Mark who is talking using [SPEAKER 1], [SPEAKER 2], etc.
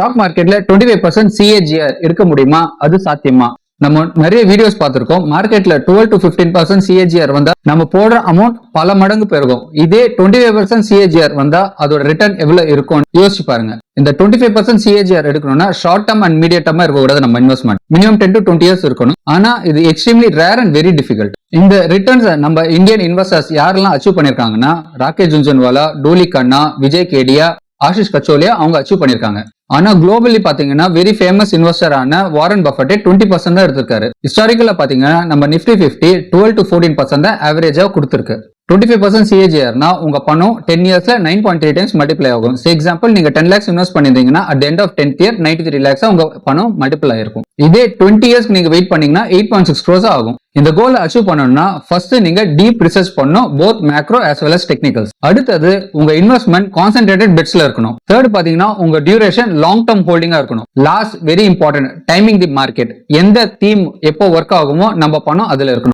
[SPEAKER 1] Stock மார்க்கெட்ல 25% CAGR இருக்க முடியுமா? அது சாத்தியமா? நம்ம நிறைய வீடியோஸ் பார்த்திருக்கோம். மார்க்கெட்ல 12 to 15% CAGR வந்தா நம்ம போடுற அமௌண்ட் பல மடங்கு பெருகும். இதே 25% CAGR வந்தா அதோட ரிட்டர்ன் எவ்வளவு இருக்கும் யோசிச்சு பாருங்க. இந்த 25% CAGR எடுக்கணும்னா short term and medium derma இருக்கக்கூடாது. நம்ம இன்வெஸ்ட்மெண்ட் மினிமம் 10 to 20 இயர்ஸ் இருக்கணும். ஆனா இது extremely rare and very difficult. இந்த ரிட்டர்ன்ஸ் நம்ம இந்தியன் இன்வெஸ்டர்ஸ் யாரெல்லாம் அச்சீவ் பண்ணிருக்காங்கன்னா ராகேஷ் ஜுன்ஜுன்வாலா, டோலி கண்ணா, விஜய் கேடியா, ஆஷிஷ் கச்சோலியா அவங்க அச்சீவ் பண்ணிருக்காங்க. ஆனா குளோபலி பாத்தீங்கன்னா வெரி ஃபேமஸ் இன்வெஸ்டரான வாரன் பஃபெட் 20% தான் எடுத்திருக்காரு. ஹிஸ்டாரிக்கலா பாத்தீங்கன்னா நம்ம நிஃப்டி 50 12 to 14% தான் ஆவரேஜா கொடுத்திருக்கு. 25% CAGRனா உங்க பணம் 10 இயர்ஸ்ல 9.3 டைம்ஸ் மல்டிப்ளை ஆகும். எக்ஸாம்பிள் நீங்க 10 lakhs இன்வெஸ்ட் பண்ணிருந்தீங்கன்னா at the end of 10th year 93 lakhs உங்க பணம் மல்டிப்ளை ஆயிருக்கும். இதே 20 இயர்ஸ்க்கு நீங்க வெயிட் பண்ணீங்கன்னா 8.6 crores ஆகும். இந்த கோலை அச்சீவ் பண்ணணும்னா ஃபர்ஸ்ட் நீங்க டீப் ரிசர்ச் பண்ணணும், both macro as well as technicals. அடுத்தது உங்க இன்வெஸ்ட்மெண்ட் கான்சென்ட்ரேட்டட் பெட்ஸ்ல இருக்கணும். தேர்ட் பாத்தீங்கன்னா உங்க டியூரேஷன் லாங் டர்ம் ஹோல்டிங்கா இருக்கணும். Last very important timing the market. எந்த தீம் எப்போ ஒர்க் ஆகுமோ நம்ம பணம் அதுல இருக்கணும்.